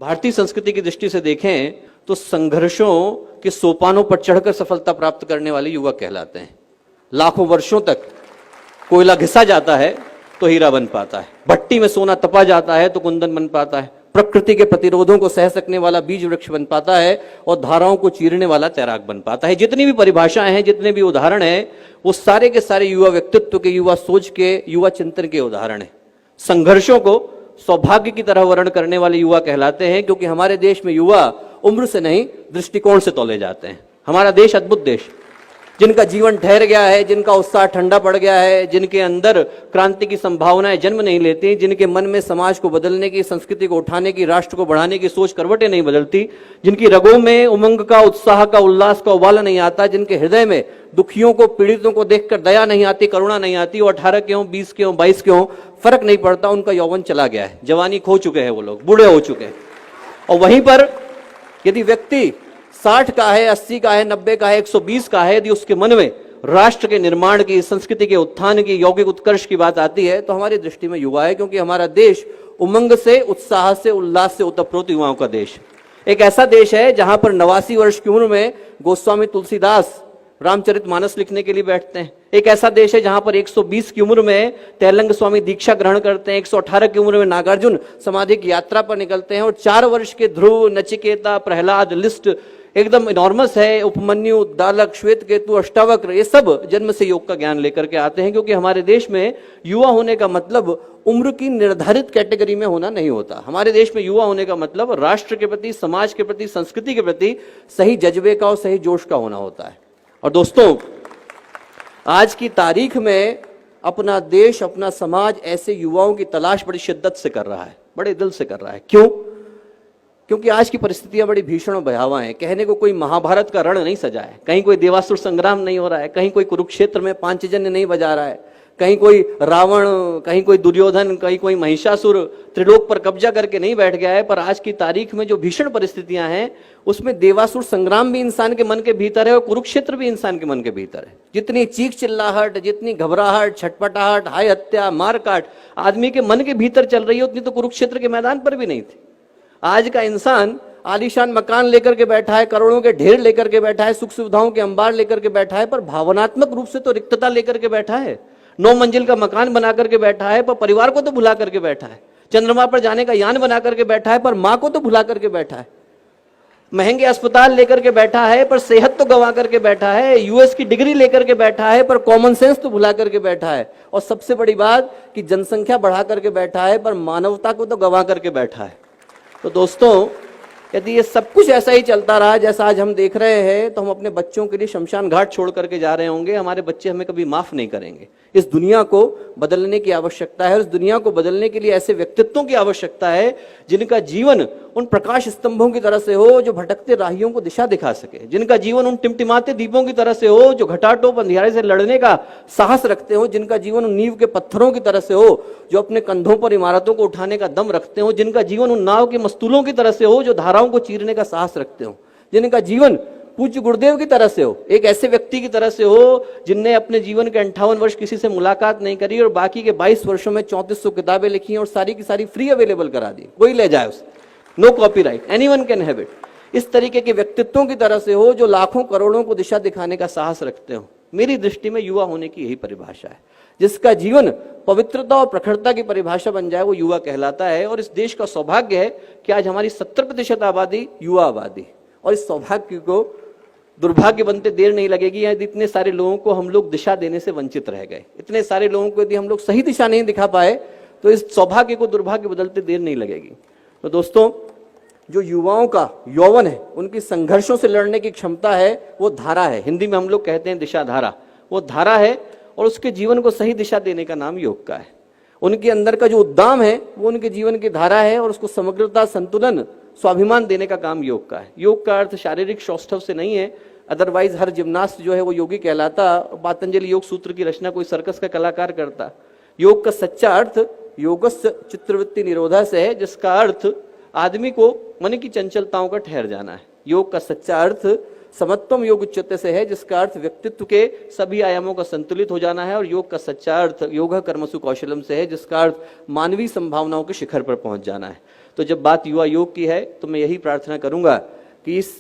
भारतीय संस्कृति की दृष्टि से देखें तो संघर्षों के सोपानों पर चढ़कर सफलता प्राप्त करने वाले युवक कहलाते हैं। लाखों वर्षों तक कोयला घिसा जाता है तो हीरा बन पाता है, भट्टी में सोना तपा जाता है तो कुंदन बन पाता है, प्रकृति के प्रतिरोधों को सह सकने वाला बीज वृक्ष बन पाता है और धाराओं को चीरने वाला तैराक बन पाता है। जितनी भी परिभाषाएं हैं, जितने भी उदाहरण हैं, वो सारे के सारे युवा व्यक्तित्व के, युवा सोच के, युवा चिंतन के उदाहरण हैं। संघर्षों को सौभाग्य की तरह वर्ण करने वाले युवा कहलाते हैं, क्योंकि हमारे देश में युवा उम्र से नहीं दृष्टिकोण से तौले जाते हैं। हमारा देश अद्भुत देश, जिनका जीवन ठहर गया है, जिनका उत्साह ठंडा पड़ गया है, जिनके अंदर क्रांति की संभावनाएं जन्म नहीं लेती, जिनके मन में समाज को बदलने की, संस्कृति को उठाने की, राष्ट्र को बढ़ाने की सोच करवटें नहीं बदलती, जिनकी रगों में उमंग का, उत्साह का, उल्लास का उबाला नहीं आता, जिनके हृदय में दुखियों को, पीड़ितों को देखकर दया नहीं आती, करुणा नहीं आती, वो 18 के हों, 20 के हों, 22 के हों, फर्क नहीं पड़ता, उनका यौवन चला गया है, जवानी खो चुके हैं, वो लोग बूढ़े हो चुके हैं। और वहीं पर यदि व्यक्ति 60 का है, 80 का है, 90 का है, 120 का है, यदि उसके मन में राष्ट्र के निर्माण की, संस्कृति के उत्थान की, यौगिक उत्कर्ष की बात आती है, तो हमारी दृष्टि में युवा है, क्योंकि हमारा देश उमंग से, उत्साह से, उल्लास से ओतप्रोत युवाओं का देश। एक ऐसा देश है जहां पर 89 वर्ष की उम्र में गोस्वामी तुलसीदास रामचरितमानस लिखने के लिए बैठते हैं। एक ऐसा देश है जहां पर 120 की उम्र में तेलंग स्वामी दीक्षा ग्रहण करते हैं, 118 की उम्र में नागार्जुन समाधि की यात्रा पर निकलते हैं, और 4 वर्ष के ध्रुव, नचिकेता, प्रहलाद, लिस्ट एकदम इनॉर्मस है, उपमन्यु, दालक, श्वेतकेतु, अष्टावक्र, ये सब जन्म से योग का ज्ञान लेकर के आते हैं। क्योंकि हमारे देश में युवा होने का मतलब उम्र की निर्धारित कैटेगरी में होना नहीं होता। हमारे देश में युवा होने का मतलब राष्ट्र के प्रति, समाज के प्रति, संस्कृति के प्रति सही जज्बे का और सही जोश का होना होता है। और दोस्तों, आज की तारीख में अपना देश, अपना समाज ऐसे युवाओं की तलाश बड़ी शिद्दत से कर रहा है, बड़े दिल से कर रहा है। क्यों? क्योंकि आज की परिस्थितियां बड़ी भीषण और भयावह हैं। कहने को कोई महाभारत का रण नहीं सजा है, कहीं कोई देवासुर संग्राम नहीं हो रहा है, कहीं कोई कुरुक्षेत्र में पांचजन्य नहीं बजा रहा है, कहीं कोई रावण, कहीं कोई दुर्योधन, कहीं कोई महिषासुर त्रिलोक पर कब्जा करके नहीं बैठ गया है। पर आज की तारीख में जो भीषण परिस्थितियां हैं, उसमें देवासुर संग्राम भी इंसान के मन के भीतर है और कुरुक्षेत्र भी इंसान के मन के भीतर है। जितनी चीख चिल्लाहट, जितनी घबराहट, छटपटाहट, हाय हत्या, मारकाट आदमी के मन के भीतर चल रही है, उतनी तो कुरुक्षेत्र के मैदान पर भी नहीं थी। आज का इंसान आलीशान मकान लेकर के बैठा है, करोड़ों के ढेर लेकर के बैठा है, सुख सुविधाओं के अंबार लेकर के बैठा है, पर भावनात्मक रूप से तो रिक्तता लेकर के बैठा है। 9 मंजिल का मकान बना करके बैठा है, पर परिवार को तो भुला करके बैठा है। चंद्रमा पर जाने का यान बना करके बैठा है, पर मां को तो भुला करके बैठा है। महंगे अस्पताल लेकर के बैठा है, पर सेहत तो गंवा करके बैठा है। यूएस की डिग्री लेकर के बैठा है, पर कॉमन सेंस तो भुला करके बैठा है। और सबसे बड़ी बात कि जनसंख्या बढ़ा करके बैठा है, पर मानवता को तो गंवा करके बैठा है। तो दोस्तों, यदि ये सब कुछ ऐसा ही चलता रहा जैसा आज हम देख रहे हैं, तो हम अपने बच्चों के लिए शमशान घाट छोड़ करके जा रहे होंगे। हमारे बच्चे हमें कभी माफ नहीं करेंगे। इस दुनिया को बदलने की आवश्यकता है। इस दुनिया को बदलने के लिए ऐसे व्यक्तित्वों की आवश्यकता है जिनका जीवन उन प्रकाश स्तंभों की तरह से हो जो भटकते राहियों को दिशा दिखा सके, जिनका जीवन उन टिमटिमाते दीपों की तरह से हो जो घटाटोप अंधियारे से लड़ने का साहस रखते हो, जिनका जीवन उन नींव के पत्थरों की तरह से हो जो अपने कंधों पर इमारतों को उठाने का दम रखते हो, जिनका जीवन उन नाव के मस्तूलों की तरह से हो जो धाराओं को चीरने का साहस रखते हो, जिनका जीवन पूज्य गुरुदेव की तरह से हो, एक ऐसे व्यक्ति की तरह से हो जिनने अपने जीवन के 58 वर्ष किसी से मुलाकात नहीं करी और बाकी के 22 वर्षों में 3400 किताबें लिखी और सारी की सारी फ्री अवेलेबल करा दी, कोई ले जाए उसे, no copyright, anyone can have it. इस तरीके के व्यक्तित्वों की तरह से हो जो लाखों करोड़ों को दिशा दिखाने का साहस रखते हो। मेरी दृष्टि में युवा होने की यही परिभाषा है। जिसका जीवन पवित्रता और प्रखरता की परिभाषा बन जाए वो युवा कहलाता है। और इस देश का सौभाग्य है कि आज हमारी 70% आबादी युवा आबादी, और इस सौभाग्य को दुर्भाग्य बनते देर नहीं लगेगी। यदि इतने सारे लोगों को हम लोग दिशा देने से वंचित रह गए, इतने सारे लोगों को यदि हम लोग सही दिशा नहीं दिखा पाए, तो इस सौभाग्य को दुर्भाग्य बदलते देर नहीं लगेगी। तो दोस्तों, जो युवाओं का यौवन है, उनकी संघर्षों से लड़ने की क्षमता है, वो धारा है। हिंदी में हम लोग कहते हैं दिशा धारा, वो धारा है। और उसके जीवन को सही दिशा देने का नाम योग का है। उनके अंदर का जो उद्दाम है वो उनके जीवन की धारा है, और उसको समग्रता, संतुलन, स्वाभिमान देने का काम योग का है। योग का अर्थ शारीरिक सौष्ठव से नहीं है, अदरवाइज हर जिम्नास्ट जो है वो योगी कहलाता। पतंजलि योग सूत्र की रचना कोई सर्कस का कलाकार करता। योग का सच्चा अर्थ योगस्य चित्तवृत्ति निरोधा से है, जिसका अर्थ आदमी को मन की चंचलताओं का ठहर जाना है। योग का सच्चा अर्थ समत्वम योग उच्चते से है, जिसका अर्थ व्यक्तित्व के सभी आयामों का संतुलित हो जाना है। और योग का सच्चा अर्थ योग कर्मसु कौशलम से है, जिसका अर्थ मानवीय संभावनाओं के शिखर पर पहुंच जाना है। तो जब बात युवा योग की है तो मैं यही प्रार्थना करूंगा कि इस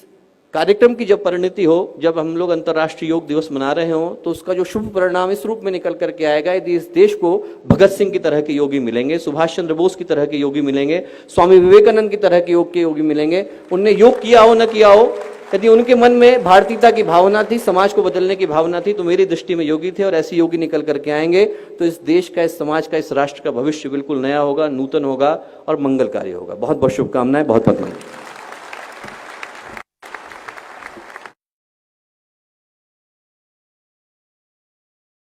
कार्यक्रम की जब परिणति हो, जब हम लोग अंतर्राष्ट्रीय योग दिवस मना रहे हो, तो उसका जो शुभ परिणाम इस रूप में निकल करके आएगा, यदि इस देश को भगत सिंह की तरह के योगी मिलेंगे, सुभाष चंद्र बोस की तरह के योगी मिलेंगे, स्वामी विवेकानंद की तरह के योगी मिलेंगे, उनने योग किया हो न किया हो, यदि उनके मन में भारतीयता की भावना थी, समाज को बदलने की भावना थी, तो मेरी दृष्टि में योगी थे, और ऐसे योगी निकल करके आएंगे तो इस देश का, इस समाज का, इस राष्ट्र का भविष्य बिल्कुल नया होगा, नूतन होगा और मंगलकारी होगा। बहुत बहुत शुभकामनाएं, बहुत बहुत मंगल।